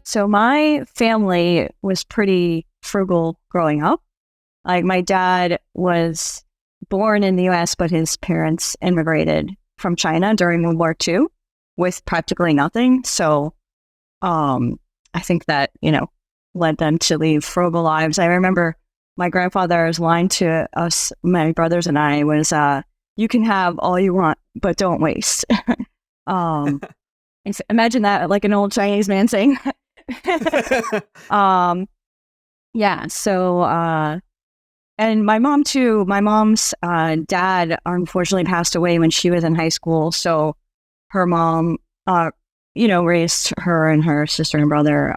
So my family was pretty frugal growing up. Like my dad was born in the US, but his parents immigrated from China during World War II with practically nothing. So I think that, led them to lead frugal lives. I remember my grandfather's line to us, my brothers and I, was, you can have all you want, but don't waste. um, Imagine that, like an old Chinese man saying. Yeah. So, and my mom too, my mom's dad unfortunately passed away when she was in high school. So her mom, raised her and her sister and brother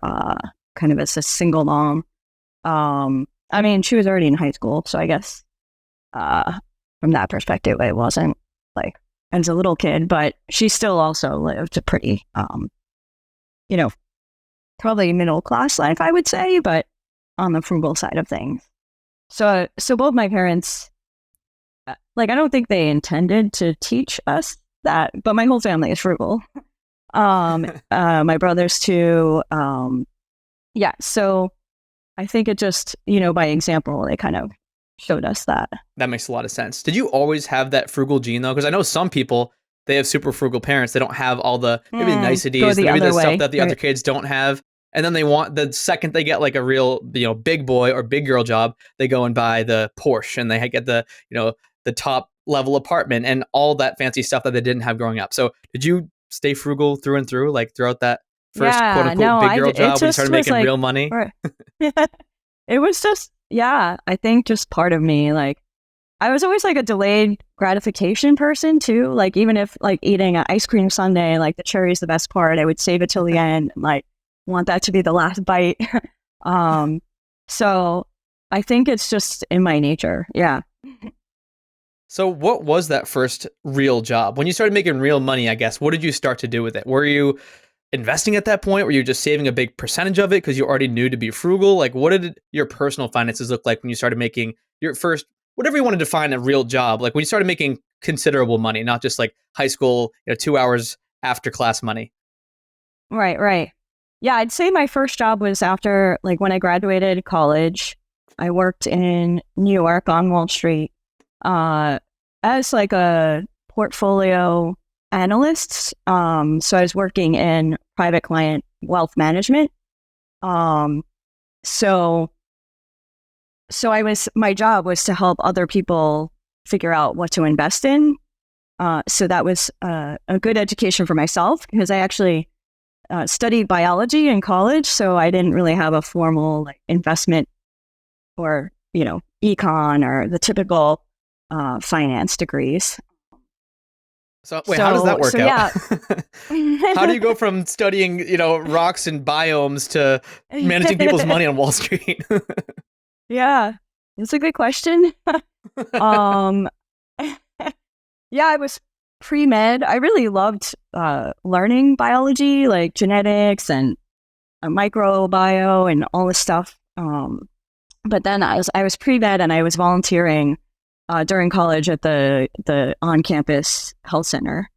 kind of as a single mom. I mean, she was already in high school. So I guess from that perspective, it wasn't like as a little kid, but she still also lived a pretty, probably middle class life, I would say, but on the frugal side of things. So both my parents, I don't think they intended to teach us that, but my whole family is frugal. My brothers too. Yeah. So I think it just, by example, they kind of showed us that. That makes a lot of sense. Did you always have that frugal gene though? Because I know some people, they have super frugal parents. They don't have all the maybe the niceties, maybe the stuff that the other kids don't have. And then they want, the second they get like a real, big boy or big girl job, they go and buy the Porsche and they get the, the top level apartment and all that fancy stuff that they didn't have growing up. So did you stay frugal through and through, like throughout that first quote unquote big girl job when you started making real money? It was just, I think just part of me. Like I was always like a delayed gratification person too. Like even if like eating an ice cream sundae, like the cherry is the best part, I would save it till the end. Like want that to be the last bite. So I think it's just in my nature. Yeah. So what was that first real job? When you started making real money, I guess, what did you start to do with it? Were you investing at that point? Were you just saving a big percentage of it because you already knew to be frugal? Like what did your personal finances look like when you started making your first, whatever you want to define a real job, like when you started making considerable money, not just like high school, 2 hours after class money? Right. Yeah, I'd say my first job was after, like when I graduated college. I worked in New York on Wall Street as like a portfolio analyst. So I was working in private client wealth management. So my job was to help other people figure out what to invest in. So that was a good education for myself because I actually studied biology in college. So I didn't really have a formal like investment or, econ or the typical finance degrees. So wait, how does that work out? Yeah. How do you go from studying, rocks and biomes to managing people's money on Wall Street? Yeah, it's a good question. Yeah, I was pre-med. I really loved learning biology, like genetics and microbio and all this stuff. But then I was pre-med and I was volunteering during college at the on-campus health center,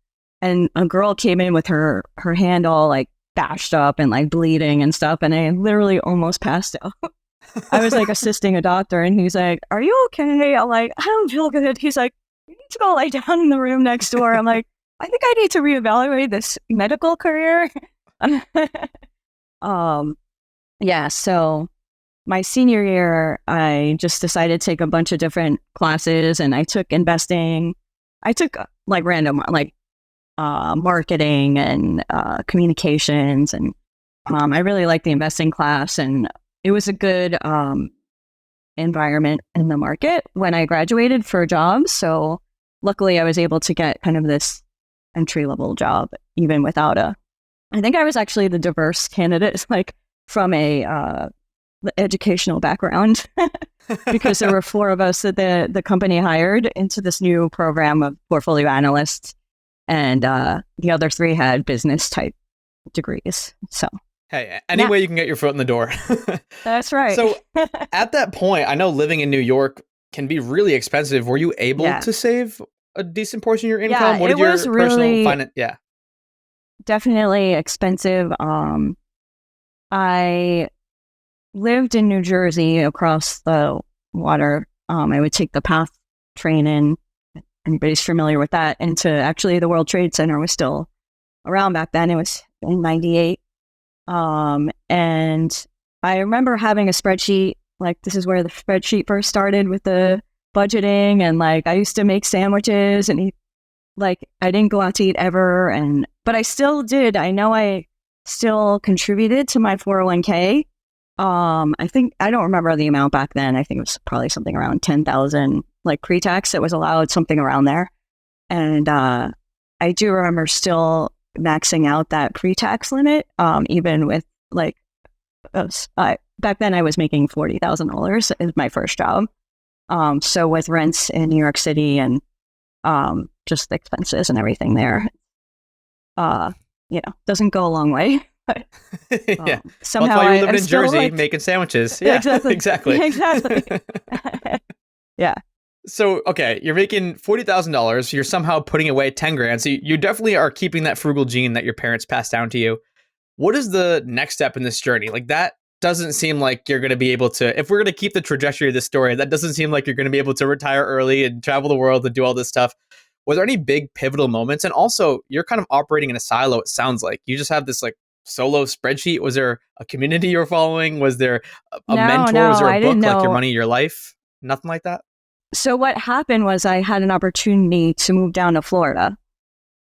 and a girl came in with her hand all like bashed up and like bleeding and stuff, and I literally almost passed out. I was like assisting a doctor, and he's like, "Are you okay?" I'm like, "I don't feel good." He's like, "You need to go lie down in the room next door." I'm like, "I think I need to reevaluate this medical career." Yeah. So my senior year, I just decided to take a bunch of different classes, and I took investing. I took like random like marketing and communications, and I really liked the investing class, and it was a good environment in the market when I graduated for jobs. So luckily I was able to get kind of this entry-level job even without I think I was actually the diverse candidate, like from a educational background because there were 4 of us that the company hired into this new program of portfolio analysts, and the other 3 had business type degrees. So hey, any way you can get your foot in the door. That's right. So at that point, I know living in New York can be really expensive. Were you able to save a decent portion of your income? What did your personal finance? Yeah, definitely expensive. I lived in New Jersey across the water. I would take the PATH train in. Anybody's familiar with that? Into actually the World Trade Center was still around back then. It was in 98. And I remember having a spreadsheet, like this is where the spreadsheet first started with the budgeting. And like, I used to make sandwiches and eat, like, I didn't go out to eat ever. But I still did. I know I still contributed to my 401k. I think, I don't remember the amount back then. I think it was probably something around 10,000, like pre-tax that was allowed, something around there. And, I do remember still maxing out that pre-tax limit, even with like, back then I was making $40,000 as my first job. So with rents in New York City and, just the expenses and everything there, doesn't go a long way. But, yeah. Somehow well, that's why you're living in still, Jersey like, making sandwiches. Yeah, exactly. Yeah. So, okay, you're making $40,000. You're somehow putting away 10 grand. So you definitely are keeping that frugal gene that your parents passed down to you. What is the next step in this journey? Like, that doesn't seem like you're going to be able to, if we're going to keep the trajectory of this story, that doesn't seem like you're going to be able to retire early and travel the world and do all this stuff. Were there any big pivotal moments? And also, you're kind of operating in a silo, it sounds like. You just have this like solo spreadsheet. Was there a community you're following? Was there a mentor? Was there a book like Your Money, Your Life? Nothing like that? So what happened was I had an opportunity to move down to Florida.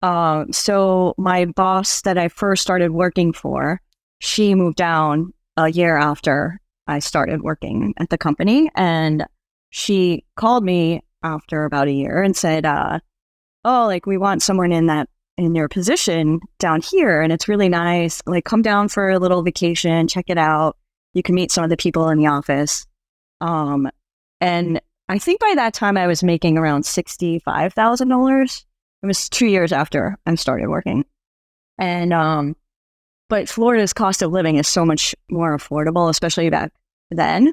So my boss that I first started working for, she moved down a year after I started working at the company. And she called me after about a year and said, oh, like, we want someone in your position down here. And it's really nice. Like, come down for a little vacation, check it out. You can meet some of the people in the office. And I think by that time I was making around $65,000. It was 2 years after I started working. And, but Florida's cost of living is so much more affordable, especially back then,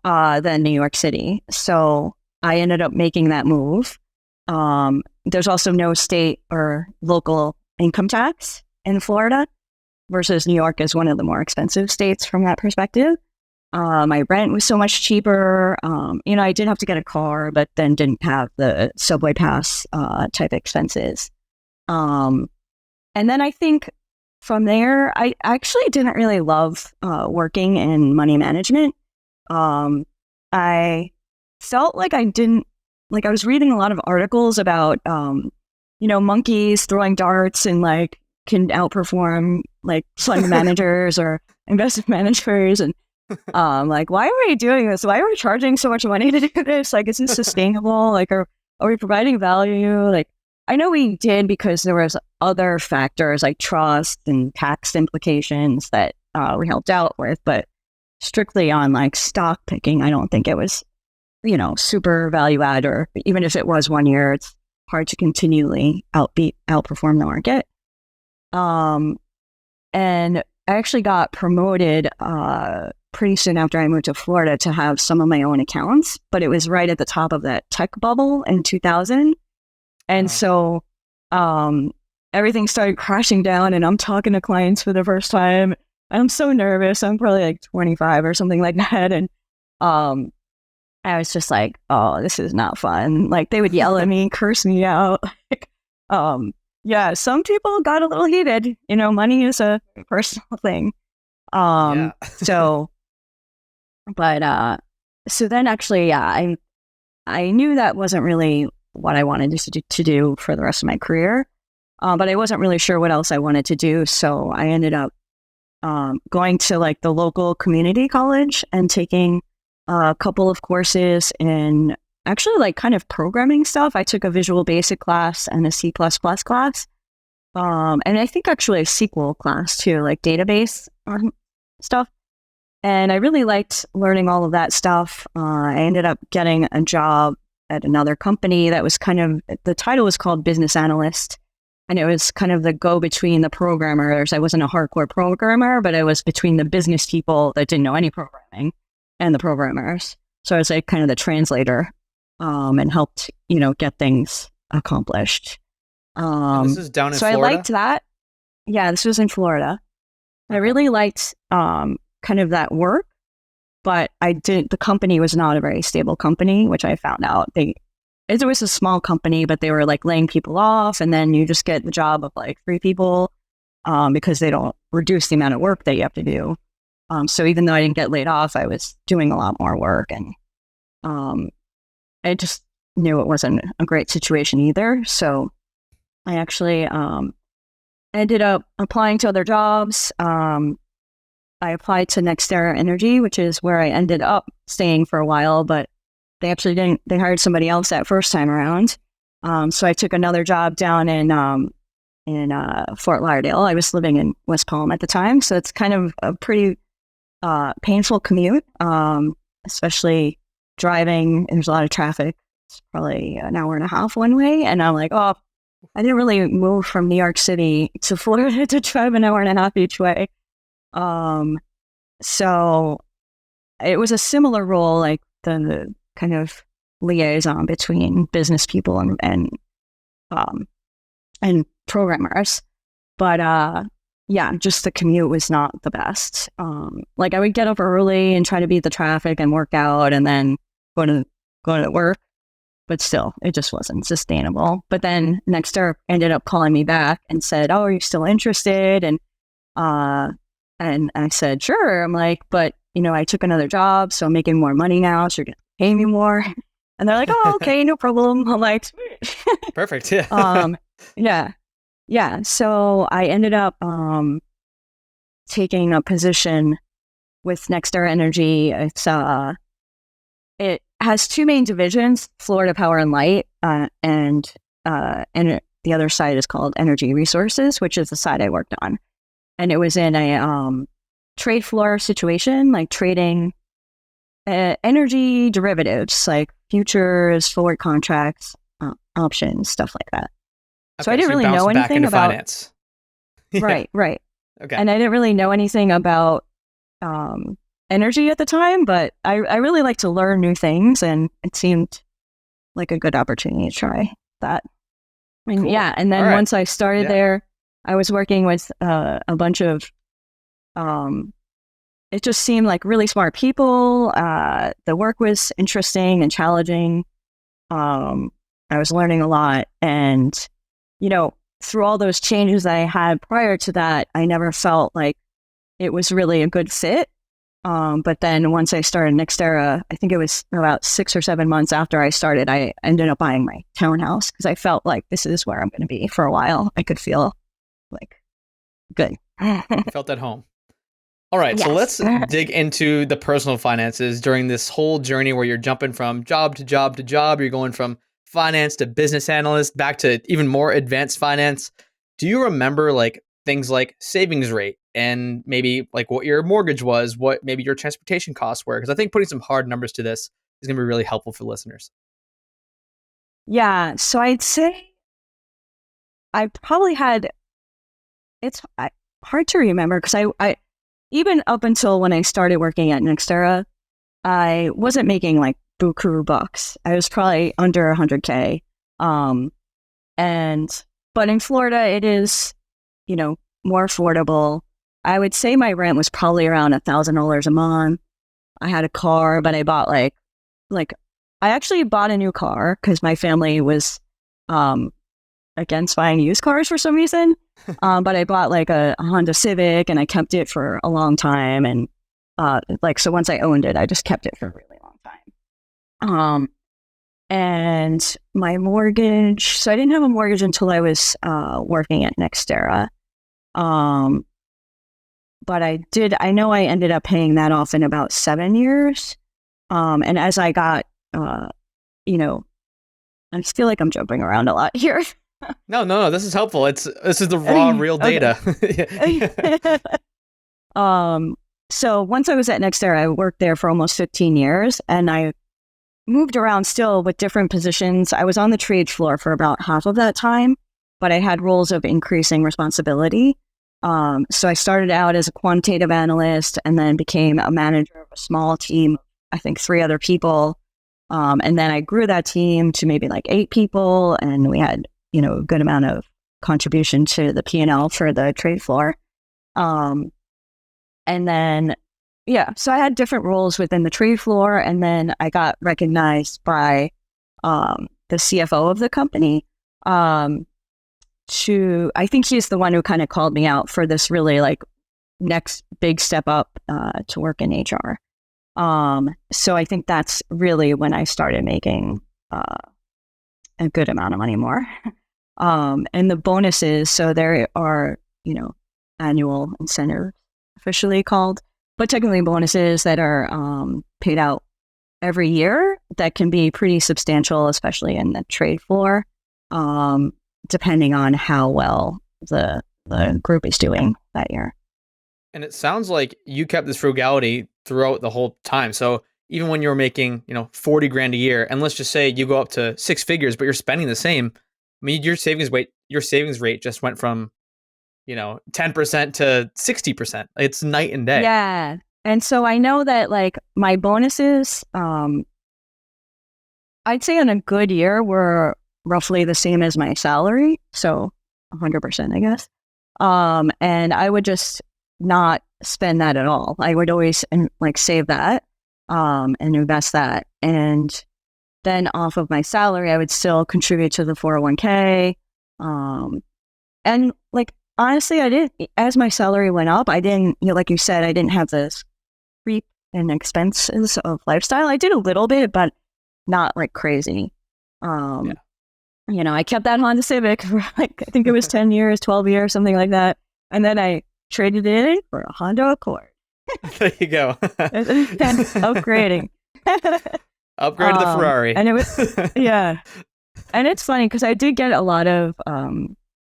than New York City. So I ended up making that move. There's also no state or local income tax in Florida versus New York is one of the more expensive states from that perspective. My rent was so much cheaper. I did have to get a car, but then didn't have the subway pass type expenses. And then I think from there, I actually didn't really love working in money management. I felt like I was reading a lot of articles about, monkeys throwing darts and like can outperform like fund managers or investment managers. And like, why are we doing this? Why are we charging so much money to do this? Like, is this sustainable? Like, are we providing value? Like, I know we did because there was other factors like trust and tax implications that we helped out with, but strictly on like stock picking, I don't think it was, super value add, or even if it was 1 year, it's hard to continually outperform the market. And I actually got promoted pretty soon after I moved to Florida to have some of my own accounts, but it was right at the top of that tech bubble in 2000. And so everything started crashing down, and I'm talking to clients for the first time. I'm so nervous. I'm probably like 25 or something like that. And I was just like, oh, this is not fun. Like, they would yell at me, curse me out. Yeah, some people got a little heated. Money is a personal thing. So then actually, yeah, I knew that wasn't really what I wanted to do for the rest of my career. But I wasn't really sure what else I wanted to do. So I ended up going to like the local community college and taking a couple of courses in actually like kind of programming stuff. I took a Visual Basic class and a C++ class. And I think actually a SQL class too, like database stuff. And I really liked learning all of that stuff. I ended up getting a job at another company that was the title was called business analyst. And it was kind of the go-between the programmers. I wasn't a hardcore programmer, but I was between the business people that didn't know any programming and the programmers. So I was like kind of the translator and helped, get things accomplished. And this is down in Florida? I liked that. Yeah, this was in Florida. I really liked kind of that work, but the company was not a very stable company, which I found out. It was a small company, but they were like laying people off, and then you just get the job of like 3 people because they don't reduce the amount of work that you have to do. So even though I didn't get laid off, I was doing a lot more work, and I just knew it wasn't a great situation either. So I actually ended up applying to other jobs. I applied to NextEra Energy, which is where I ended up staying for a while, but they actually didn't. They hired somebody else that first time around. So I took another job down in Fort Lauderdale. I was living in West Palm at the time, so it's kind of a pretty painful commute, especially driving. There's a lot of traffic. It's probably an hour and a half one way, and I'm like, oh, I didn't really move from New York City to Florida to drive an hour and a half each way. So it was a similar role, like the kind of liaison between business people and programmers. But yeah, just the commute was not the best. Like I would get up early and try to beat the traffic and work out and then go to work, but still, it just wasn't sustainable. But then NextEra ended up calling me back and said, "Oh, are you still interested?" And I said, "Sure." I'm like, "But I took another job, so I'm making more money now, so you're gonna pay me more." And they're like, "Oh, okay, no problem." I'm like, perfect. Yeah. Yeah. So I ended up taking a position with NextEra Energy. It has 2 main divisions: Florida Power and Light, and the other side is called Energy Resources, which is the side I worked on. And it was in a trade floor situation, like trading energy derivatives, like futures, forward contracts, options, stuff like that. Okay, so I didn't really know anything about finance. Right. Okay. And I didn't really know anything about energy at the time, but I really like to learn new things, and it seemed like a good opportunity to try that. I mean, cool. Yeah, and then once I started there, I was working with a bunch of, it just seemed like really smart people. The work was interesting and challenging. I was learning a lot, and through all those changes I had prior to that, I never felt like it was really a good fit. But then once I started NextEra, I think it was about 6 or 7 months after I started, I ended up buying my townhouse because I felt like this is where I'm going to be for a while. I could feel like good. Felt at home. All right, so let's dig into the personal finances during this whole journey where you're jumping from job to job to job. You're going from finance to business analyst, back to even more advanced finance. Do you remember like things like savings rate and maybe like what your mortgage was, what maybe your transportation costs were? Because I think putting some hard numbers to this is going to be really helpful for listeners. Yeah, so I'd say I probably had, it's hard to remember because I even up until when I started working at NextEra, I wasn't making like buku bucks. I was probably under 100K. But in Florida, it is, more affordable. I would say my rent was probably around $1,000 a month. I had a car, but I bought like I actually bought a new car because my family was against buying used cars for some reason. But I bought like a Honda Civic, and I kept it for a long time. And so once I owned it, I just kept it for a really long time. And my mortgage, so I didn't have a mortgage until I was working at NextEra. But I know I ended up paying that off in about 7 years. And as I got, I feel like I'm jumping around a lot here. No, this is helpful. This is the raw, real data. So once I was at NextEra, I worked there for almost 15 years, and I moved around still with different positions. I was on the trade floor for about half of that time, but I had roles of increasing responsibility. So I started out as a quantitative analyst and then became a manager of a small team, I think 3 other people. And then I grew that team to maybe like 8 people, and we had, a good amount of contribution to the P&L for the trade floor. And then, yeah, so I had different roles within the trade floor. And then I got recognized by the CFO of the company. I think he's the one who kind of called me out for this really like next big step up to work in HR. So I think that's really when I started making a good amount of money more. And the bonuses, so there are, annual incentives officially called, but technically bonuses that are paid out every year that can be pretty substantial, especially in the trade floor, depending on how well the group is doing that year. And it sounds like you kept this frugality throughout the whole time. So even when you were making, 40 grand a year, and let's just say you go up to six figures, but you're spending the same, I mean, your savings rate just went from, 10% to 60%. It's night and day. Yeah. And so I know that like my bonuses, I'd say in a good year were roughly the same as my salary. So 100%, I guess. And I would just not spend that at all. I would always save that, and invest that. And then off of my salary, I would still contribute to the 401k. And like, honestly, I didn't, as my salary went up, I didn't, like you said, I didn't have this creep in expenses of lifestyle. I did a little bit, but not like crazy. I kept that Honda Civic for I think it was 10 years, 12 years, something like that. And then I traded it in for a Honda Accord. There you go. Upgrading. Upgrade to the Ferrari. And it was, yeah. And it's funny because I did get a lot of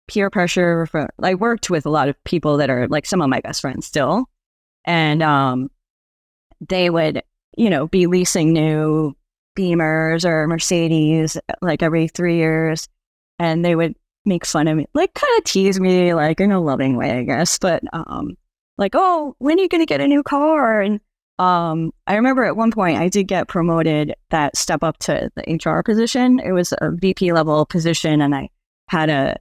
peer pressure. I worked with a lot of people that are like some of my best friends still. And they would, be leasing new Beamers or Mercedes like every 3 years. And they would make fun of me, like kind of tease me, like in a loving way, I guess. But like, oh, when are you going to get a new car? And I remember at one point I did get promoted that step up to the HR position. It was a VP level position, and I had a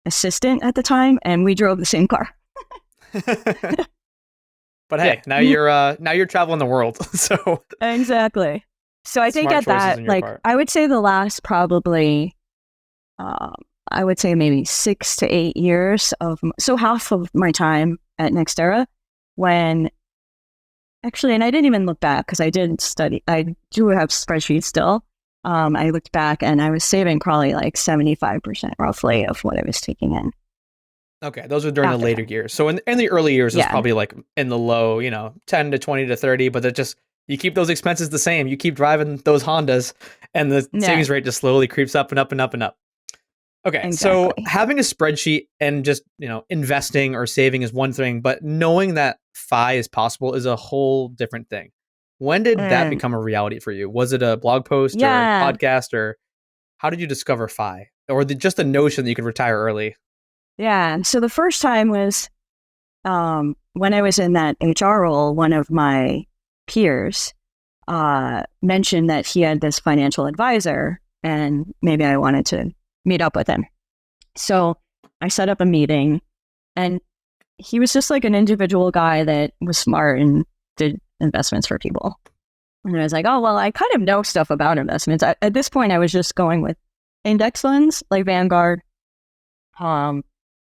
assistant at the time, and we drove the same car. But hey, now you're traveling the world. So exactly. So I think at that, like, part. I would say the last probably, I would say maybe 6 to 8 years so half of my time at Nextera when actually, and I didn't even look back because I didn't study. I do have spreadsheets still. I looked back and I was saving probably like 75% roughly of what I was taking in. Okay, those were during the later years. So in the early years, it's probably like in the low, 10 to 20 to 30, but it just, you keep those expenses the same. You keep driving those Hondas and the savings rate just slowly creeps up and up and up and up. Okay, So having a spreadsheet and just, investing or saving is one thing, but knowing that FI is possible is a whole different thing. When did that become a reality for you? Was it a blog post or a podcast, or how did you discover FI? Or just the notion that you could retire early? Yeah, so the first time was when I was in that HR role, one of my peers mentioned that he had this financial advisor and maybe I wanted to meet up with him. So I set up a meeting, and he was just like an individual guy that was smart and did investments for people. And I was like, oh, well, I kind of know stuff about investments. At this point, I was just going with index funds like Vanguard,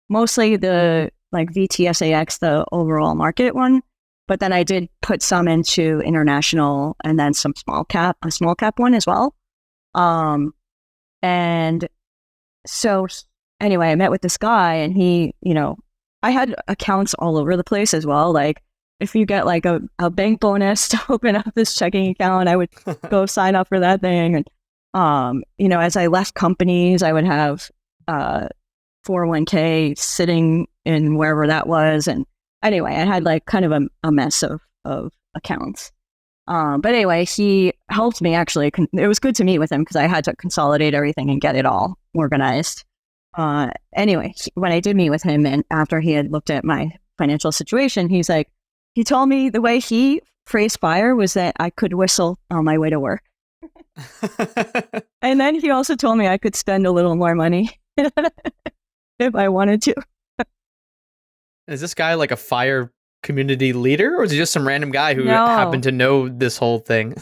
mostly the like VTSAX, the overall market one. But then I did put some into international and then some a small cap one as well. And so anyway, I met with this guy, and he, I had accounts all over the place as well. Like if you get like a bank bonus to open up this checking account, I would go sign up for that thing. And, as I left companies, I would have 401k sitting in wherever that was. And anyway, I had like kind of a mess of accounts. But anyway, he helped me actually. It was good to meet with him because I had to consolidate everything and get it all organized. Anyway, when I did meet with him and after he had looked at my financial situation, he told me the way he phrased FIRE was that I could whistle on my way to work. And then he also told me I could spend a little more money if I wanted to. Is this guy like a FIRE community leader, or was he just some random guy who No. happened to know this whole thing?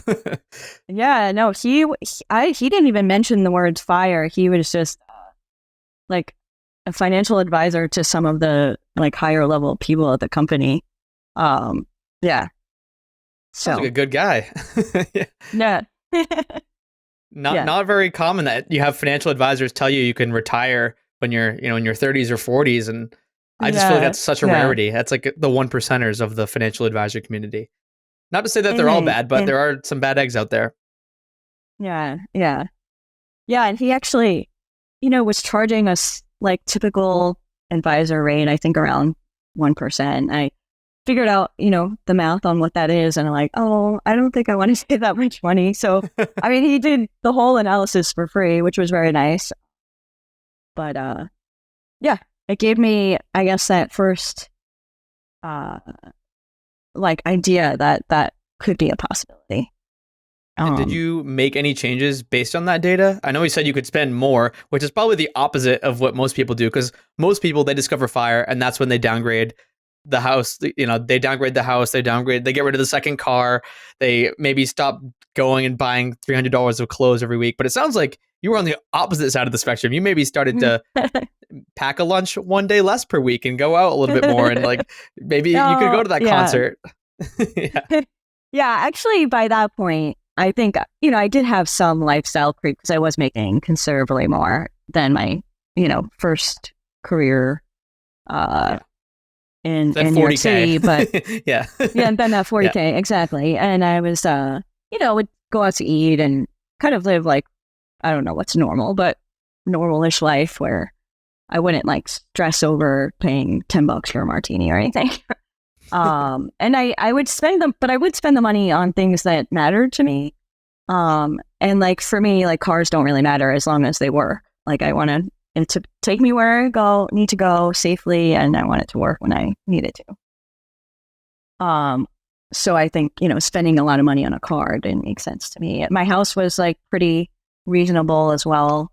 Yeah, no, he didn't even mention the words fire. He was just like a financial advisor to some of the like higher level people at the company. Yeah. So sounds like a good guy. yeah. Not very common that you have financial advisors tell you can retire when you're, in your 30s or 40s, and I just feel like that's such a rarity. That's like the 1%ers of the financial advisor community. Not to say that they're all bad, but there are some bad eggs out there. Yeah. And he actually, was charging us like typical advisor rate, I think around 1%. I figured out, the math on what that is. And I'm like, oh, I don't think I want to pay that much money. So, I mean, he did the whole analysis for free, which was very nice. But, yeah, it gave me, I guess, that first, like idea that could be a possibility. And did you make any changes based on that data? I know you said you could spend more, which is probably the opposite of what most people do, because most people, they discover fire and that's when they downgrade the house. They downgrade the house, they get rid of the second car, they maybe stop going and buying $300 of clothes every week. But it sounds like you were on the opposite side of the spectrum. You maybe started to pack a lunch one day less per week and go out a little bit more, and like maybe you could go to that concert. Yeah, actually by that point, I think, I did have some lifestyle creep because I was making considerably more than my, first career in New York City. But yeah, and then that 40K, exactly. And I was, would go out to eat and kind of live like, I don't know what's normal, but normal-ish life where I wouldn't like stress over paying $10 for a martini or anything. And I would spend them, but I would spend the money on things that mattered to me. And like for me, like cars don't really matter as long as they work. Like I want it to take me where I need to go safely, and I want it to work when I need it to. So I think, spending a lot of money on a car didn't make sense to me. My house was like pretty reasonable as well.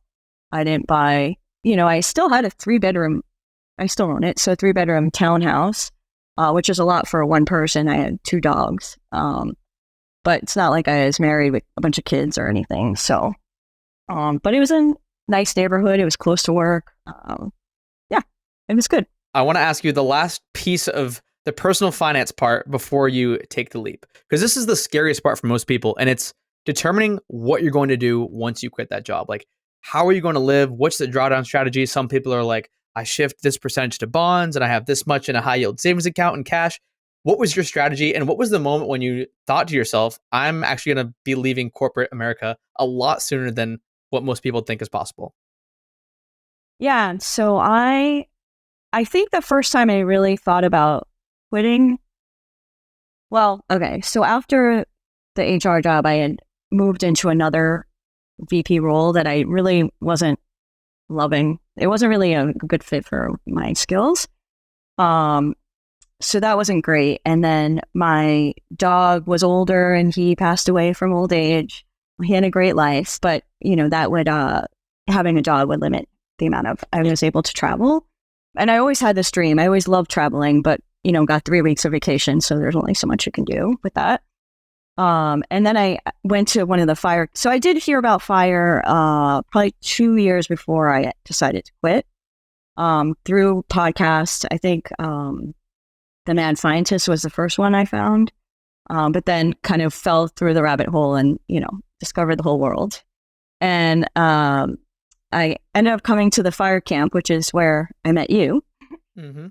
I didn't buy, I still had a 3-bedroom, I still own it. So a 3-bedroom townhouse. Which is a lot for one person. I had 2 dogs. But it's not like I was married with a bunch of kids or anything. So, but it was a nice neighborhood. It was close to work. Yeah, it was good. I want to ask you the last piece of the personal finance part before you take the leap, because this is the scariest part for most people. And it's determining what you're going to do once you quit that job. Like, how are you going to live? What's the drawdown strategy? Some people are like, I shift this percentage to bonds and I have this much in a high yield savings account and cash. What was your strategy? And what was the moment when you thought to yourself, I'm actually going to be leaving corporate America a lot sooner than what most people think is possible? Yeah. So I think the first time I really thought about quitting, well, okay. So after the HR job, I had moved into another VP role that I really wasn't loving. It wasn't really a good fit for my skills. So that wasn't great. And then my dog was older and he passed away from old age. He had a great life, but that would, having a dog would limit the amount of I was able to travel. And I always had this dream. I always loved traveling, but got 3 weeks of vacation. So there's only so much you can do with that. And then I went to one of the fire. So I did hear about fire probably 2 years before I decided to quit. Through podcasts, I think The Mad Scientist was the first one I found, but then kind of fell through the rabbit hole and, discovered the whole world. And I ended up coming to the fire camp, which is where I met you,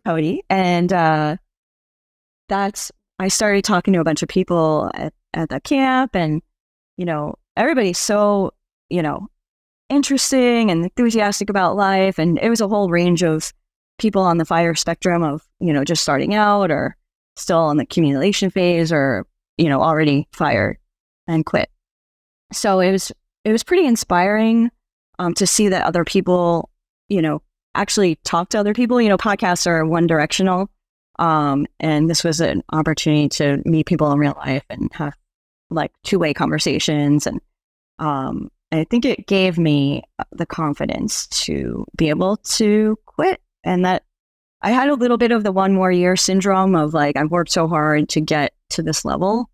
Cody. And I started talking to a bunch of people at the camp, and everybody's so interesting and enthusiastic about life, and it was a whole range of people on the fire spectrum of just starting out or still in the accumulation phase or already fired and quit. So it was pretty inspiring to see that other people actually talk to other people. Podcasts are one directional. And this was an opportunity to meet people in real life and have like 2-way conversations. And I think it gave me the confidence to be able to quit. And that I had a little bit of the one more year syndrome of like, I've worked so hard to get to this level.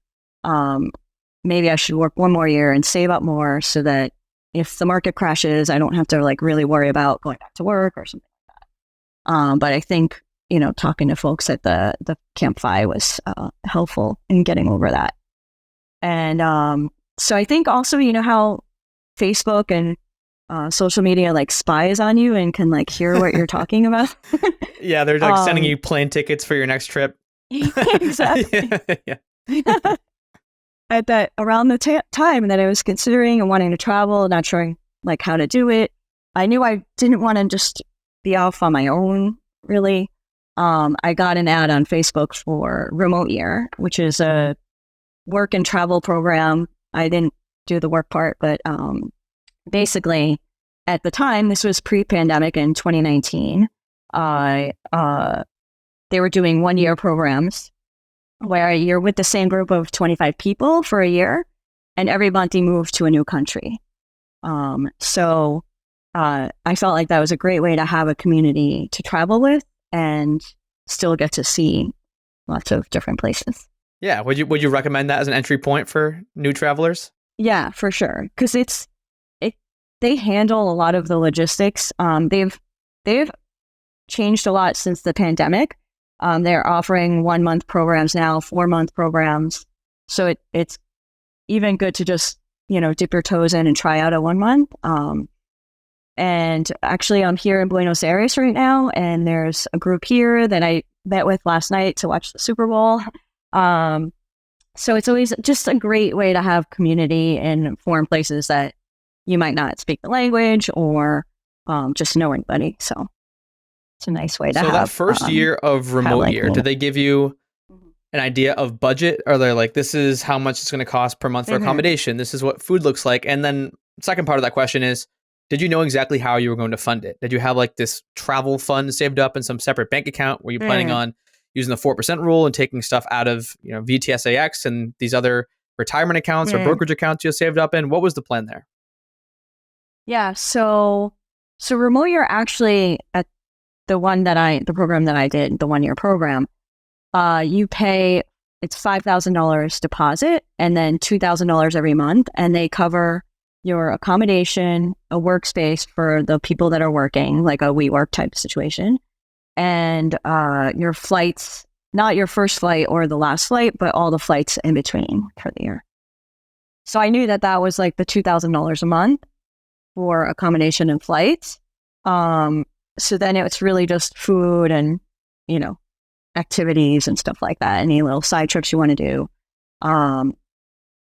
Maybe I should work one more year and save up more so that if the market crashes, I don't have to like really worry about going back to work or something like that. But I think, talking to folks at the Camp FI was helpful in getting over that. And so I think also, how Facebook and social media like spies on you and can like hear what you're talking about. Yeah, they're like sending you plane tickets for your next trip. Exactly. Yeah. At that around the time that I was considering and wanting to travel, not sure like how to do it, I knew I didn't want to just be off on my own. Really, I got an ad on Facebook for Remote Year, which is a work and travel program. I didn't do the work part, but basically, at the time, this was pre-pandemic in 2019. They were doing 1 year programs where you're with the same group of 25 people for a year, and every month you move to a new country. So I felt like that was a great way to have a community to travel with and still get to see lots of different places. Yeah. Would you recommend that as an entry point for new travelers? Yeah, for sure. Because they handle a lot of the logistics. They've changed a lot since the pandemic. They're offering 1 month programs now, 4 month programs. So it's even good to just, dip your toes in and try out a 1 month. And actually I'm here in Buenos Aires right now, and there's a group here that I met with last night to watch the Super Bowl. So it's always just a great way to have community in foreign places that you might not speak the language or just know anybody. So it's a nice way to have. So that first year of Remote Year, did they give you an idea of budget? Are they like, this is how much it's going to cost per month for accommodation? This is what food looks like. And then the second part of that question is, did you know exactly how you were going to fund it? Did you have like this travel fund saved up in some separate bank account? Were you planning on using the 4% rule and taking stuff out of, VTSAX and these other retirement accounts or brokerage accounts you saved up in? What was the plan there? Yeah. So Remote Year, actually, at the program that I did, the 1 year program, you pay, it's $5,000 deposit and then $2,000 every month. And they cover your accommodation, a workspace for the people that are working, like a WeWork type situation, and your flights, not your first flight or the last flight, but all the flights in between for the year. So I knew that was like the $2,000 a month for accommodation and flights. So then it's really just food and, activities and stuff like that, any little side trips you want to do.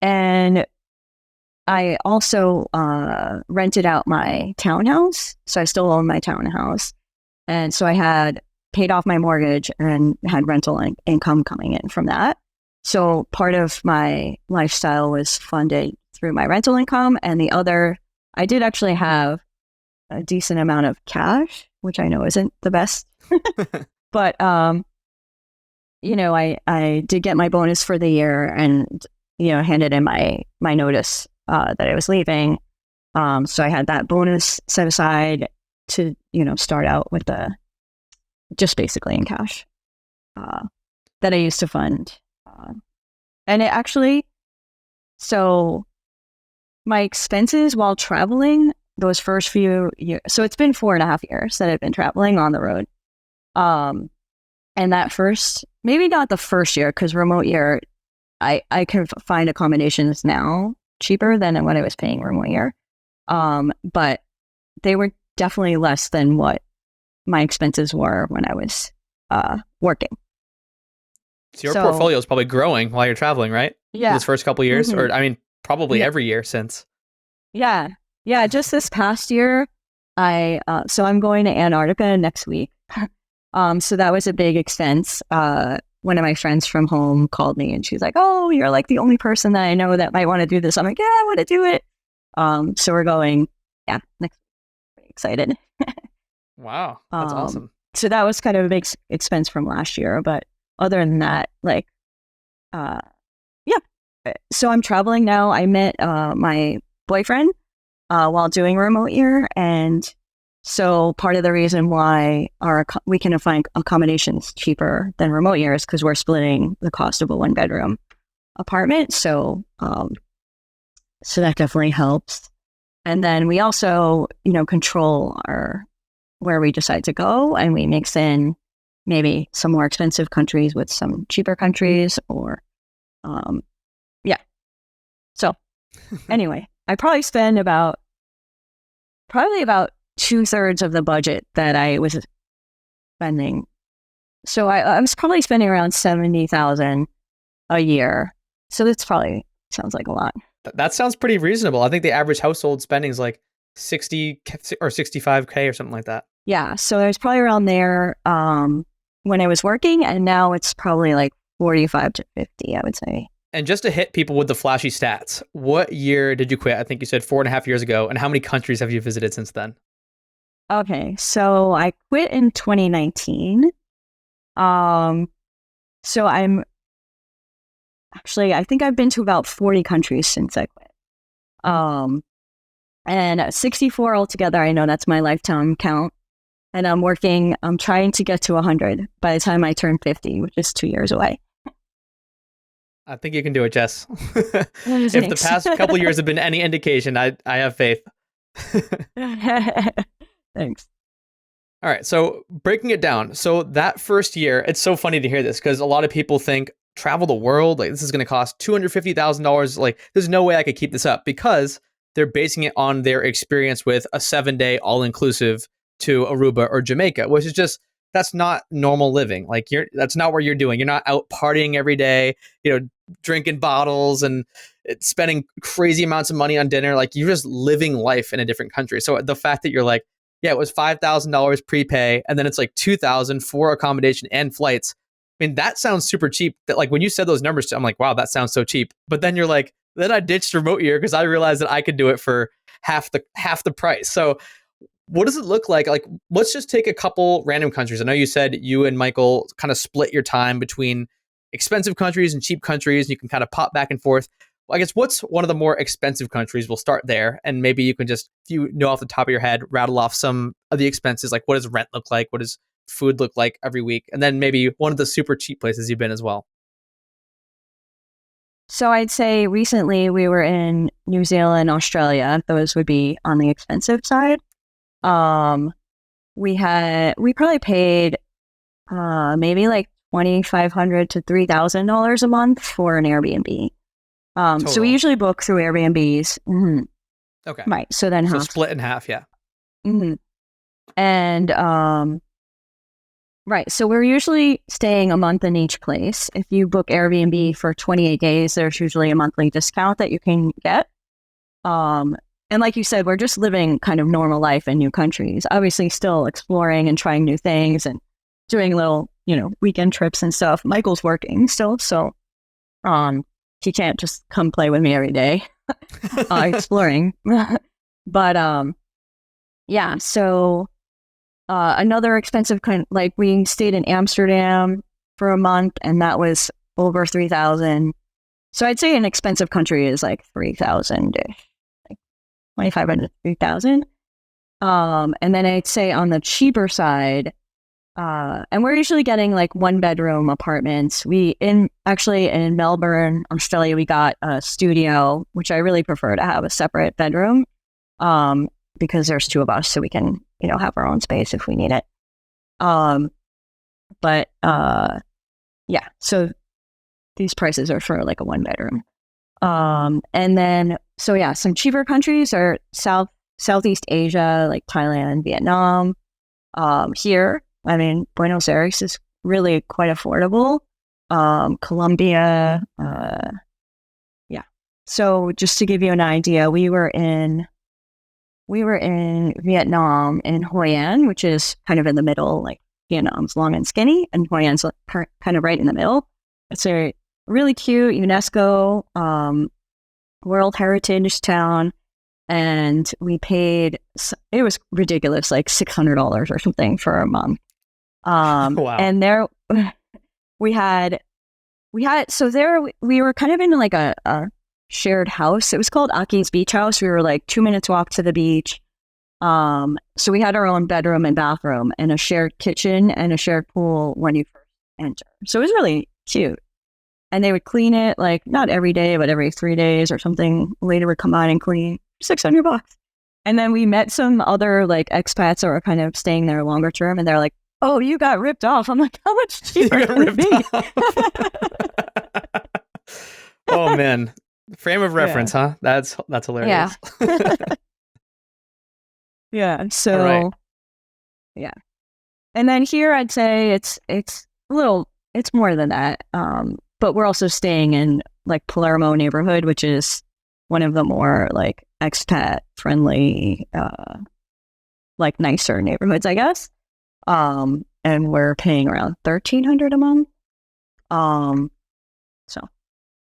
And I also rented out my townhouse. So I still own my townhouse. And so I had paid off my mortgage and had rental income coming in from that. So part of my lifestyle was funded through my rental income. And the other, I did actually have a decent amount of cash, which I know isn't the best. But, I did get my bonus for the year and, handed in my notice that I was leaving. So I had that bonus set aside to, start out with just basically in cash that I used to fund. And it actually, so my expenses while traveling those first few years, so it's been 4.5 years that I've been traveling on the road. And that first, maybe not the first year, because Remote Year, I can find accommodations now cheaper than what I was paying Remote Year. But they were definitely less than what my expenses were when I was working. So your portfolio is probably growing while you're traveling, right? Yeah. Those first couple of years, or probably every year since. Yeah. Yeah. Just this past year, so I'm going to Antarctica next week. So that was a big expense. One of my friends from home called me and she's like, "Oh, you're like the only person that I know that might want to do this." I'm like, "Yeah, I want to do it." So we're going, next week. Pretty excited. Wow. That's awesome. So that was kind of a big expense from last year. But other than that, so I'm traveling now. I met my boyfriend while doing Remote Year, and So part of the reason why we can find accommodations cheaper than remote years because we're splitting the cost of a 1-bedroom apartment. So that definitely helps. And then we also, control where we decide to go, and we mix in maybe some more expensive countries with some cheaper countries, or yeah. So anyway, I probably spend about 2/3 of the budget that I was spending. So I was probably spending around $70,000 a year. So that's probably sounds like a lot. That sounds pretty reasonable. I think the average household spending is like 60 or 65K or something like that. Yeah. So I was probably around there when I was working, and now it's probably like 45 to 50, I would say. And just to hit people with the flashy stats, what year did you quit? I think you said 4.5 years ago. And how many countries have you visited since then? Okay. So I quit in 2019. So I think I've been to about 40 countries since I quit. And 64 altogether. I know that's my lifetime count. And I'm trying to get to 100 by the time I turn 50, which is 2 years away. I think you can do it, Jess. If the past couple years have been any indication, I have faith. Thanks. All right. So breaking it down. So that first year, it's so funny to hear this because a lot of people think travel the world, like this is going to cost $250,000. Like there's no way I could keep this up, because they're basing it on their experience with a 7-day all-inclusive to Aruba or Jamaica, which is just, that's not normal living. Like that's not what you're doing. You're not out partying every day, drinking bottles and spending crazy amounts of money on dinner. Like you're just living life in a different country. So the fact that you're like, yeah, it was $5,000 prepay, and then it's like $2,000 for accommodation and flights. I mean, that sounds super cheap. That like when you said those numbers, I'm like, wow, that sounds so cheap. But then you're like, then I ditched remote year because I realized that I could do it for half the price. So what does it look like? Like, let's just take a couple random countries. I know you said you and Michael kind of split your time between expensive countries and cheap countries, and you can kind of pop back and forth. Well, I guess what's one of the more expensive countries? We'll start there, and maybe you can just, if you know off the top of your head, rattle off some of the expenses. Like, what does rent look like? What does food look like every week? And then maybe one of the super cheap places you've been as well. So I'd say recently we were in New Zealand, Australia. Those would be on the expensive side. We probably paid maybe like $2,500 to $3,000 a month for an Airbnb. So we usually book through Airbnbs. Mm-hmm. Okay. Right. So then split in half, yeah. Mm-hmm. And right. So we're usually staying a month in each place. If you book Airbnb for 28 days, there's usually a monthly discount that you can get. And like you said, we're just living kind of normal life in new countries, obviously still exploring and trying new things and doing little, weekend trips and stuff. Michael's working still, so he can't just come play with me every day exploring. But yeah, so another expensive kind, like we stayed in Amsterdam for a month, and that was over 3,000. So I'd say an expensive country is like 3,000-ish. 2,500 to 3,000. And then I'd say on the cheaper side, and we're usually getting like 1-bedroom apartments. In Melbourne, Australia, we got a studio, which I really prefer to have a separate bedroom, because there's 2 of us, so we can, have our own space if we need it. But yeah, so these prices are for like a 1-bedroom. And then, so yeah, some cheaper countries are Southeast Asia, like Thailand, Vietnam. Here, Buenos Aires is really quite affordable. Colombia, yeah. So just to give you an idea, we were in Vietnam in Hoi An, which is kind of in the middle, like Vietnam's long and skinny, and Hoi An's kind of right in the middle. It's a really cute UNESCO World Heritage town, and we paid, it was ridiculous, like $600 or something for a month. Wow. And there we were kind of in like a shared house. It was called Aki's Beach House. We were like 2 minutes walk to the beach. So we had our own bedroom and bathroom and a shared kitchen and a shared pool when you first enter. So it was really cute. And they would clean it like not every day, but every 3 days or something. Later would come on and clean $600. And then we met some other like expats that were kind of staying there longer term, and they're like, "Oh, you got ripped off." I'm like, "How much cheaper can it be?" Oh man, frame of reference, huh? That's hilarious. Yeah. Yeah. So, right. Yeah. And then here, I'd say it's more than that. But we're also staying in like Palermo neighborhood, which is one of the more like expat friendly, like nicer neighborhoods, I guess. And we're paying around $1,300 a month. So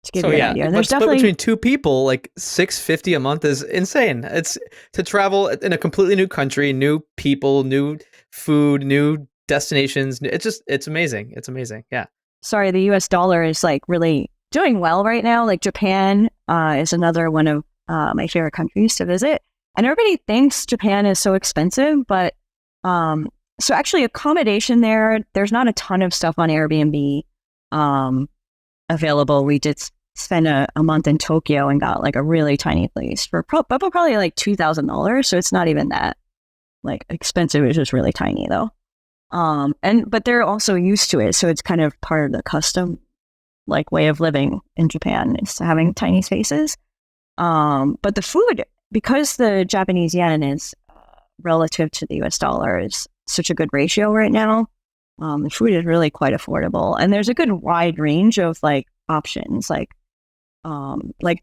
to give you an idea, there's definitely between two people, like $650 a month is insane. It's to travel in a completely new country, new people, new food, new destinations. It's amazing. It's amazing. Yeah. Sorry, the US dollar is like really doing well right now. Like Japan is another one of my favorite countries to visit. And everybody thinks Japan is so expensive, but so actually accommodation there's not a ton of stuff on Airbnb available. We did spend a month in Tokyo and got like a really tiny place for probably like $2,000. So it's not even that like expensive. It's just really tiny though. But they're also used to it. So it's kind of part of the custom like way of living in Japan is having tiny spaces. But the food, because the Japanese yen is relative to the US dollar is such a good ratio right now. The food is really quite affordable, and there's a good wide range of like options, like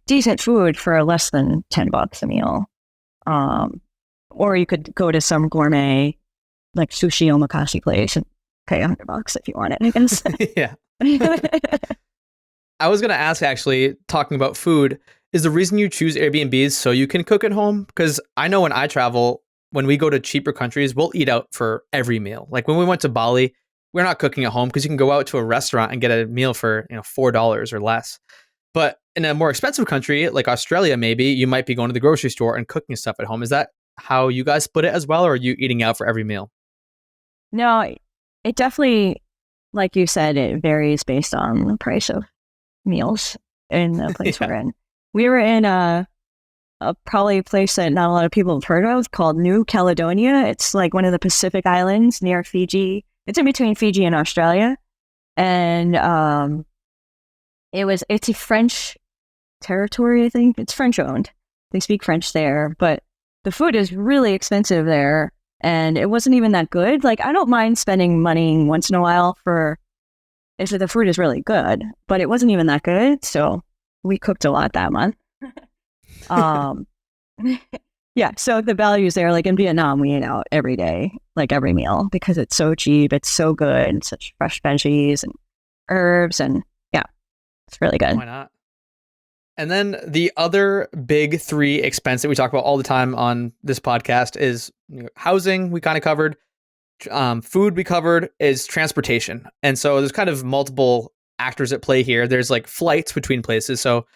decent food for less than $10 a meal. Or you could go to some gourmet like sushi omakase place and pay $100 if you want it, I guess. Yeah. I was going to ask, actually, talking about food, is the reason you choose Airbnbs so you can cook at home? Because I know when I travel, when we go to cheaper countries, we'll eat out for every meal. Like when we went to Bali, we're not cooking at home because you can go out to a restaurant and get a meal for $4 or less. But in a more expensive country like Australia, maybe you might be going to the grocery store and cooking stuff at home. Is that how you guys split it as well, or are you eating out for every meal? No, it definitely, like you said, it varies based on the price of meals in the place we're in. We were in a probably place that not a lot of people have heard of called New Caledonia. It's like one of the Pacific Islands near Fiji. It's in between Fiji and Australia. And it's a French territory, I think. It's French owned. They speak French there, but the food is really expensive there. And it wasn't even that good. Like, I don't mind spending money once in a while if the food is really good, but it wasn't even that good. So we cooked a lot that month. Yeah, so the values there, like in Vietnam, we ate out every day, like every meal, because it's so cheap, it's so good, and such fresh veggies and herbs, and yeah, it's really good. Why not? And then the other big three expense that we talk about all the time on this podcast is housing, we kind of covered, food we covered, is transportation. And so there's kind of multiple actors at play here. There's like flights between places. So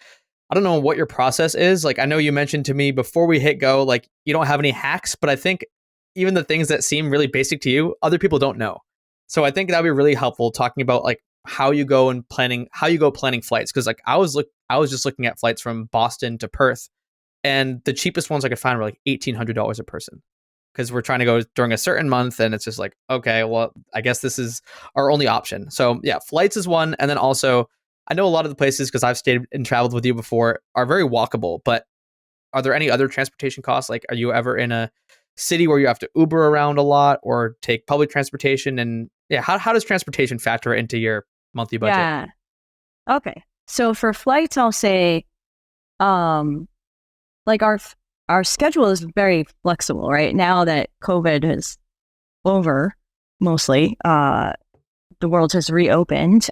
I don't know what your process is. Like, I know you mentioned to me before we hit go, like you don't have any hacks, but I think even the things that seem really basic to you, other people don't know. So I think that'd be really helpful talking about like how you go planning flights. Cause like I was just looking at flights from Boston to Perth, and the cheapest ones I could find were like $1,800 a person. Cause we're trying to go during a certain month, and it's just like, okay, well, I guess this is our only option. So yeah, flights is one. And then also, I know a lot of the places, because I've stayed and traveled with you before, are very walkable, but are there any other transportation costs? Like, are you ever in a city where you have to Uber around a lot or take public transportation? And yeah, how does transportation factor into your monthly budget? Yeah. Okay. So for flights, I'll say, like our schedule is very flexible, right? Now that COVID is over, mostly, the world has reopened.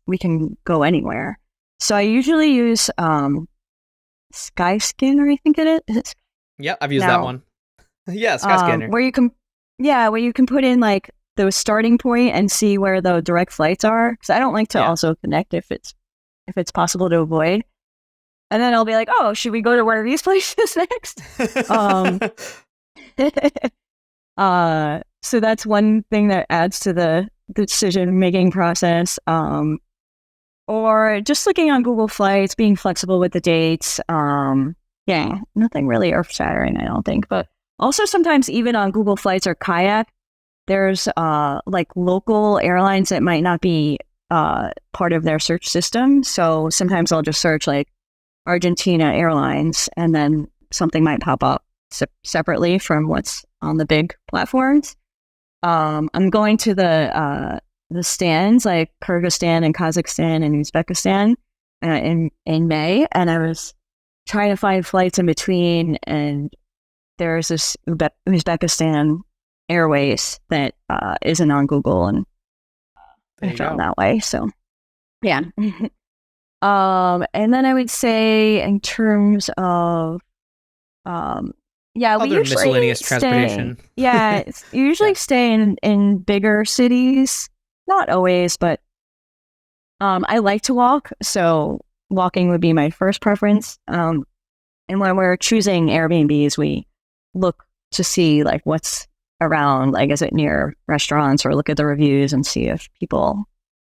We can go anywhere. So I usually use Skyscanner, I think it is. Yeah, I've used that one. Yeah, Skyscanner. Where you can put in like the starting point and see where the direct flights are. Because I don't like to also connect if it's possible to avoid. And then I'll be like, oh, should we go to one of these places next? So that's one thing that adds to the decision-making process. Or just looking on Google Flights, being flexible with the dates. Yeah, nothing really earth-shattering, I don't think. But also sometimes even on Google Flights or Kayak, there's like local airlines that might not be part of their search system. So sometimes I'll just search like Argentina Airlines, and then something might pop up separately from what's on the big platforms. I'm going to the stands like Kyrgyzstan and Kazakhstan and Uzbekistan in May, and I was trying to find flights in between, and there's this Uzbekistan Airways that isn't on Google, and I found that way. So yeah. And then I would say in terms of we usually miscellaneous transportation. Usually stay in bigger cities. Not always, but I like to walk, so walking would be my first preference. And when we're choosing Airbnbs, we look to see like what's around, like is it near restaurants, or look at the reviews and see if people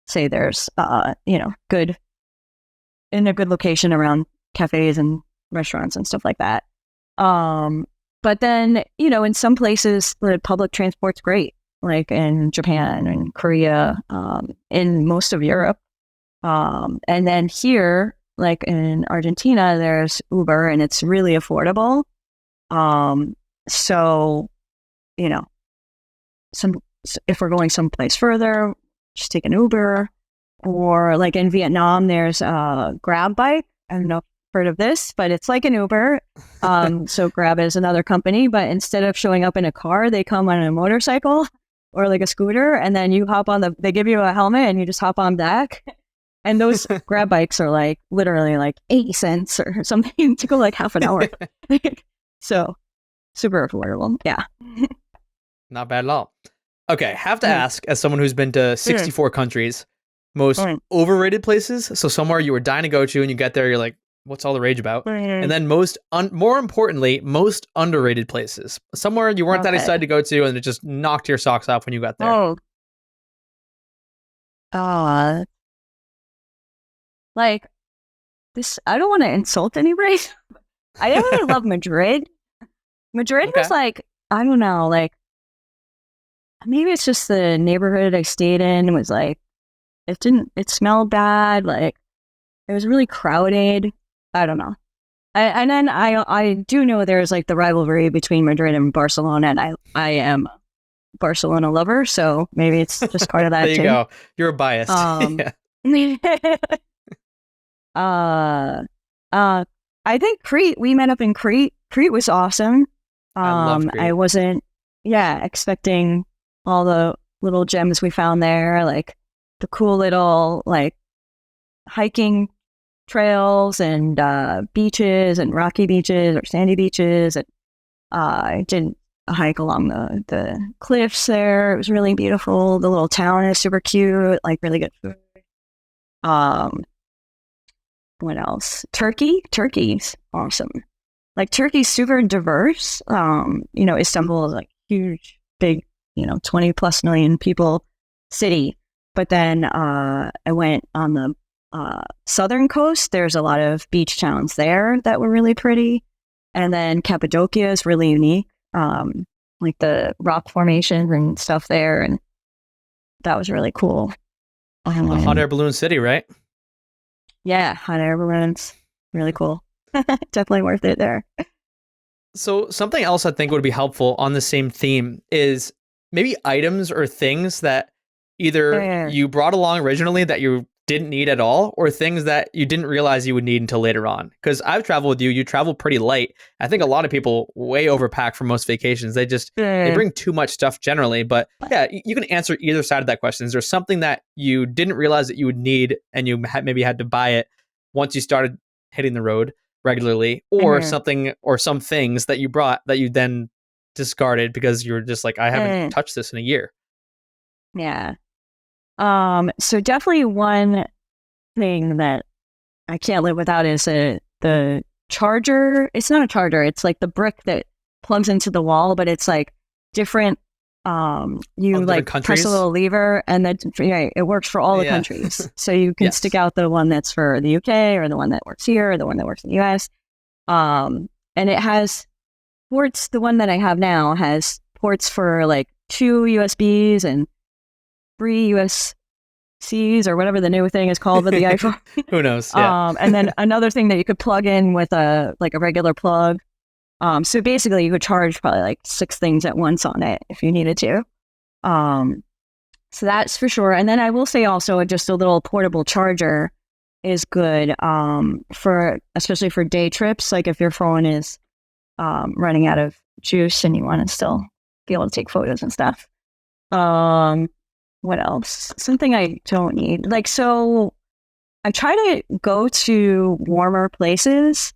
say there's good in a good location around cafes and restaurants and stuff like that. But then, in some places the public transport's great, like in Japan and Korea, in most of Europe. And then here, like in Argentina, there's Uber and it's really affordable. So, if we're going someplace further, just take an Uber. Or like in Vietnam, there's a Grab bike. I don't know if you've heard of this, but it's like an Uber. So Grab is another company, but instead of showing up in a car, they come on a motorcycle or like a scooter, and then you hop on they give you a helmet and you just hop on back. And those Grab bikes are like literally like 80 cents or something to go like half an hour. So super affordable. Yeah. Not bad at all. Okay. Have to ask, as someone who's been to 64 countries, most overrated places. So somewhere you were dying to go to and you get there, you're like, what's all the rage about? And then more importantly, most underrated places. Somewhere you weren't that excited to go to and it just knocked your socks off when you got there. Like this, I don't want to insult anybody. I didn't really love Madrid. Madrid was like, I don't know, like maybe it's just the neighborhood I stayed in was like, it smelled bad. Like it was really crowded. I don't know. And then I do know there's like the rivalry between Madrid and Barcelona, and I am a Barcelona lover, so maybe it's just part of that. There you go. You're biased. I think Crete. We met up in Crete. Crete was awesome. I love Crete. I wasn't, expecting all the little gems we found there, like the cool little like hiking trails and beaches and rocky beaches or sandy beaches. And I did a hike along the cliffs there. It was really beautiful. The little town is super cute, like really good food. What else? Turkey's awesome. Like Turkey's super diverse. Istanbul is like huge, big, 20 plus million people city. But then I went on the southern coast. There's a lot of beach towns there that were really pretty. And then Cappadocia is really unique. Like the rock formations and stuff there. And that was really cool. The hot air balloon city, right? Yeah, hot air balloons. Really cool. Definitely worth it there. So something else I think would be helpful on the same theme is maybe items or things that either you brought along originally that you didn't need at all, or things that you didn't realize you would need until later on. Because I've traveled with you, you travel pretty light. I think a lot of people way overpack for most vacations. They bring too much stuff generally. But yeah, you can answer either side of that question. Is there something that you didn't realize that you would need and you maybe had to buy it once you started hitting the road regularly, or something or some things that you brought that you then discarded because you were just like, I haven't touched this in a year? Yeah. So definitely one thing that I can't live without is the charger. It's not a charger. It's like the brick that plugs into the wall, but it's like different. You like press a little lever, and then it works for all the countries. So you can stick out the one that's for the UK, or the one that works here, or the one that works in the US. And it has ports. The one that I have now has ports for like 2 USBs and 3 USCs, or whatever the new thing is called with the iPhone. Who knows? Yeah. And then another thing that you could plug in with a regular plug. So basically you could charge probably like 6 things at once on it if you needed to. So that's for sure. And then I will say also just a little portable charger is good, especially for day trips. Like if your phone is running out of juice and you want to still be able to take photos and stuff. What else? Something I don't need. Like, so I try to go to warmer places.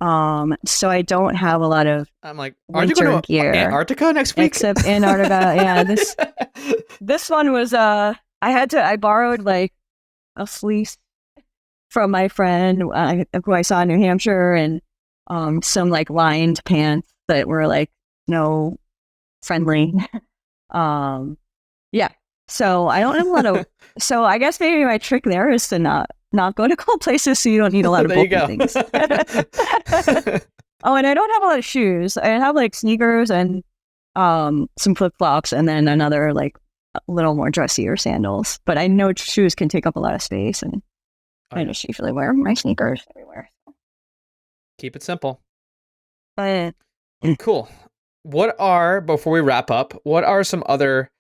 So I don't have a lot of I'm like, aren't you going to Antarctica next week? Except Antarctica. Yeah. This one was, I borrowed like a fleece from my friend who I saw in New Hampshire, and some like lined pants that were like snow friendly. Yeah. So I don't have a lot of, so I guess maybe my trick there is to not go to cold places, so you don't need a lot of bulky things. Oh, and I don't have a lot of shoes. I have like sneakers and some flip-flops, and then another like a little more dressier sandals. But I know shoes can take up a lot of space, and I just usually wear my sneakers everywhere. Keep it simple. Cool. Before we wrap up, what are some other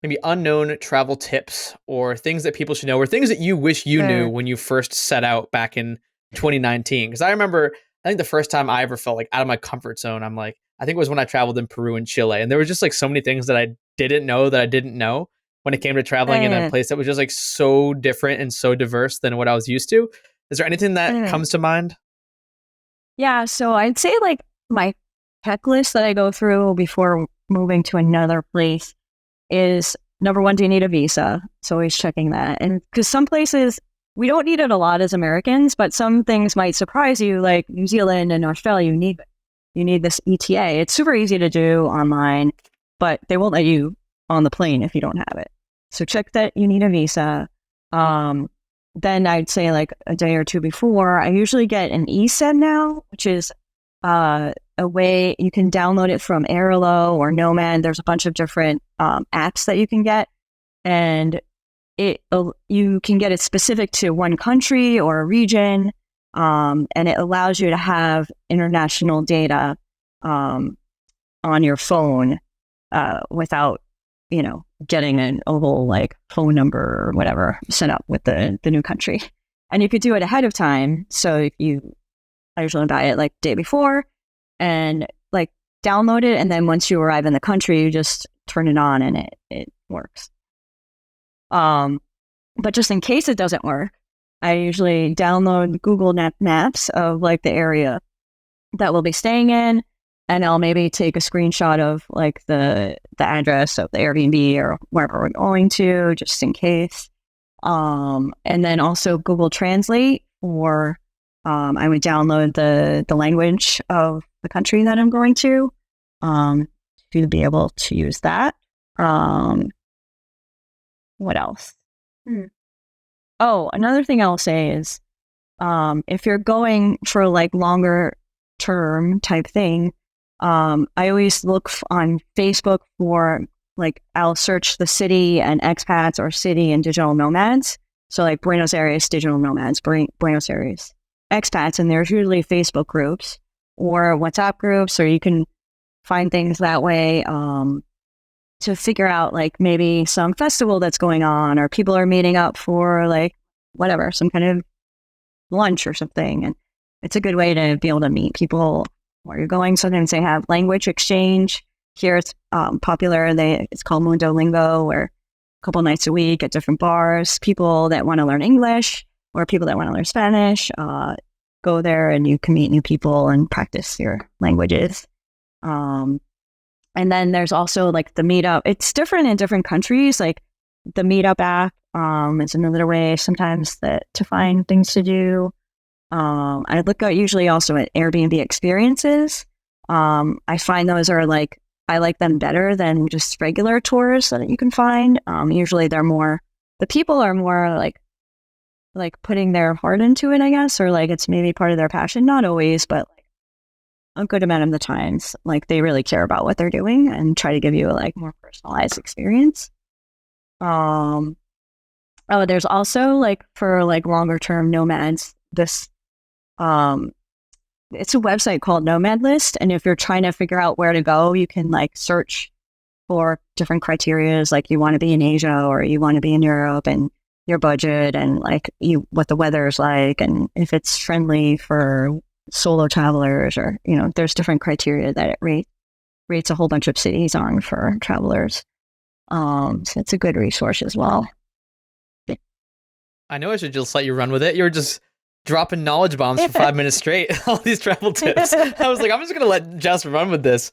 maybe unknown travel tips or things that people should know, or things that you wish you knew when you first set out back in 2019? Because I think the first time I ever felt like out of my comfort zone, I think it was when I traveled in Peru and Chile. And there was just like so many things that I didn't know when it came to traveling in a place that was just like so different and so diverse than what I was used to. Is there anything that comes to mind? Yeah. So I'd say like my checklist that I go through before moving to another place is, number one, do you need a visa? So always checking that. And because some places, we don't need it a lot as Americans, but some things might surprise you, like New Zealand and Australia, you need this ETA. It's super easy to do online, but they won't let you on the plane if you don't have it. So check that you need a visa. Then I'd say like a day or two before, I usually get an eSIM now, which is a way you can download it from Airlo or Nomad. There's a bunch of different apps that you can get, and you can get it specific to one country or a region, and it allows you to have international data on your phone without getting a whole like phone number or whatever set up with the new country. And you could do it ahead of time. So I usually buy it like day before and like download it, and then once you arrive in the country, you just turn it on and it works. But just in case it doesn't work, I usually download Google Maps of like the area that we'll be staying in, and I'll maybe take a screenshot of like the address of the Airbnb or wherever we're going to, just in case. And then also Google Translate, or I would download the language of the country that I'm going to be able to use that. What else? Oh, another thing I'll say is if you're going for like longer term type thing, I always look on Facebook for like, I'll search the city and expats or city and digital nomads. So like Buenos Aires digital nomads, Buenos Aires expats, and there's usually Facebook groups or WhatsApp groups, or you can find things that way to figure out like maybe some festival that's going on, or people are meeting up for like whatever, some kind of lunch or something. And it's a good way to be able to meet people where you're going. Sometimes they have language exchange. Here it's popular. It's called Mundo Lingo, where a couple nights a week at different bars, people that want to learn English or people that want to learn Spanish go there, and you can meet new people and practice your languages. And then there's also like the Meetup. It's different in different countries. Like the Meetup app is another way sometimes to find things to do. I look out usually also at Airbnb experiences. I find those are like, I like them better than just regular tours that you can find. Usually the people are more like putting their heart into it, I guess, or like it's maybe part of their passion. Not always, but like a good amount of the times, like they really care about what they're doing and try to give you a like more personalized experience. Um, oh, there's also like for like longer term nomads, this um it's a website called Nomad List, and if you're trying to figure out where to go, you can like search for different criterias, like you want to be in Asia or you want to be in Europe, and your budget, and like what the weather is like, and if it's friendly for solo travelers, or there's different criteria that it rates a whole bunch of cities on for travelers. So it's a good resource as well. I know I should just let you run with it. You're just dropping knowledge bombs for 5 minutes straight. All these travel tips. I was like, I'm just gonna let Jess run with this.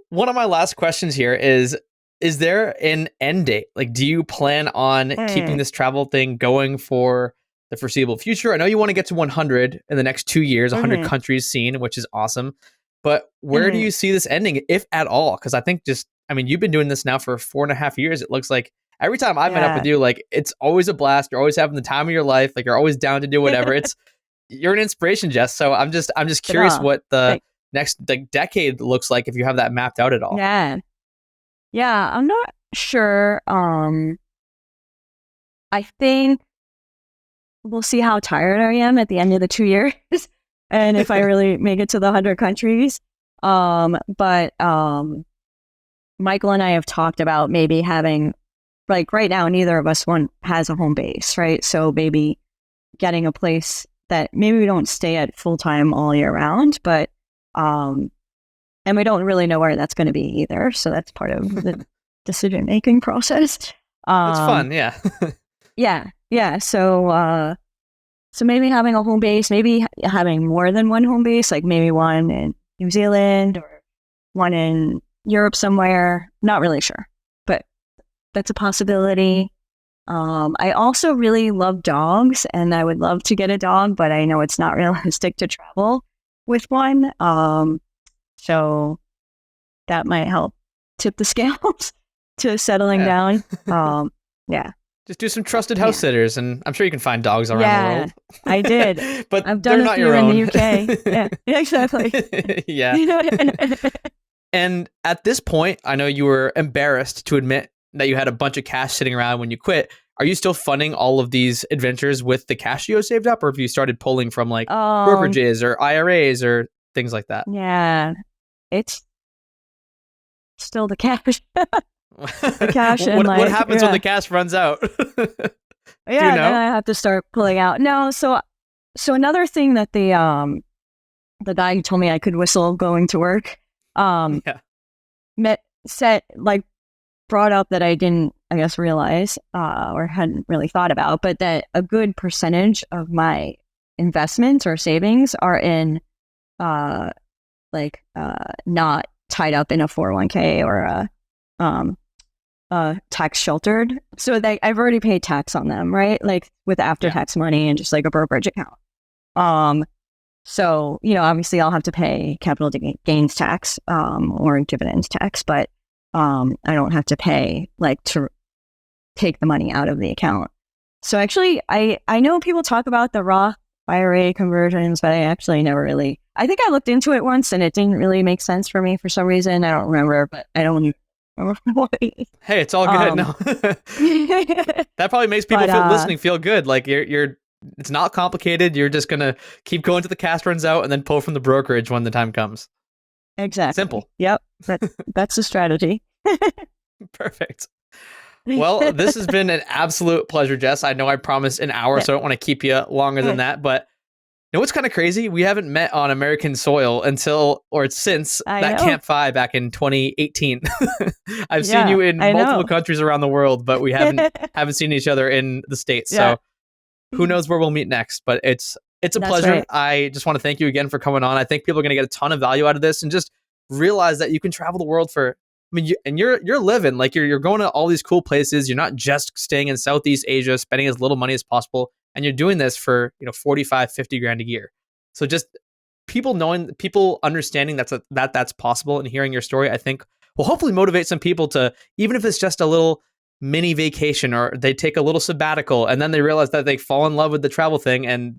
One of my last questions here is there an end date? Like, do you plan on keeping this travel thing going for the foreseeable future? I know you want to get to 100 in the next 2 years, 100 countries seen, which is awesome. But where do you see this ending, if at all? Because I think you've been doing this now for 4.5 years. It looks like every time I've met up with you, like it's always a blast. You're always having the time of your life. Like you're always down to do whatever. You're an inspiration, Jess. So I'm just curious what the next decade looks like if you have that mapped out at all. Yeah, I'm not sure. I think we'll see how tired I am at the end of the 2 years and if I really make it to the 100 countries. But Michael and I have talked about maybe having, like right now, neither of us has a home base, right? So maybe getting a place that maybe we don't stay at full time all year round, but and we don't really know where that's going to be either. So that's part of the decision-making process. That's fun. Yeah. Yeah. So maybe having a home base, maybe having more than one home base, like maybe one in New Zealand or one in Europe somewhere. Not really sure, but that's a possibility. I also really love dogs, and I would love to get a dog, but I know it's not realistic to travel with one. So that might help tip the scales to settling down. Yeah. Just do some trusted house sitters, and I'm sure you can find dogs around the world. I did. But I've done they're a not few your own. in the UK. Yeah, exactly. Yeah. And at this point, I know you were embarrassed to admit that you had a bunch of cash sitting around when you quit. Are you still funding all of these adventures with the cash you saved up, or have you started pulling from like brokerages or IRAs or things like that? Yeah, it's still the cash. The cash. What happens when the cash runs out? Then I have to start pulling out. No, so another thing that the guy who told me I could whistle going to work, brought up that I didn't, I guess, realize or hadn't really thought about, but that a good percentage of my investments or savings are in not tied up in a 401k or a tax sheltered. So I've already paid tax on them, right? Like with after tax money and just like a brokerage account. So, obviously I'll have to pay capital gains tax or dividends tax, but I don't have to pay to take the money out of the account. So actually, I know people talk about the Roth IRA conversions, but I actually never really, I think I looked into it once and it didn't really make sense for me for some reason. I don't remember, but I don't remember what it is. Hey, it's all good. No, that probably makes people listening feel good. Like you're, it's not complicated. You're just going to keep going to the cash runs out and then pull from the brokerage when the time comes. Exactly. Simple. Yep. That's the strategy. Perfect. Well, this has been an absolute pleasure, Jess. I know I promised an hour, so I don't want to keep you longer than that. But you know what's kind of crazy? We haven't met on American soil since that Camp 5 back in 2018. I've seen you in multiple countries around the world, but we haven't seen each other in the States. So who knows where we'll meet next? But it's a pleasure. Right. I just want to thank you again for coming on. I think people are going to get a ton of value out of this and just realize that you can travel the world for. I mean, you're living like you're going to all these cool places. You're not just staying in Southeast Asia, spending as little money as possible, and you're doing this for 45, 50 grand a year. So just people understanding that's possible and hearing your story, I think will hopefully motivate some people to, even if it's just a little mini vacation or they take a little sabbatical and then they realize that they fall in love with the travel thing. And,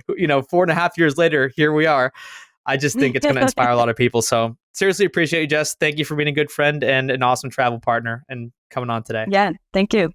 4.5 years later, here we are. I just think it's going to inspire a lot of people. So seriously appreciate you, Jess. Thank you for being a good friend and an awesome travel partner and coming on today. Yeah, thank you.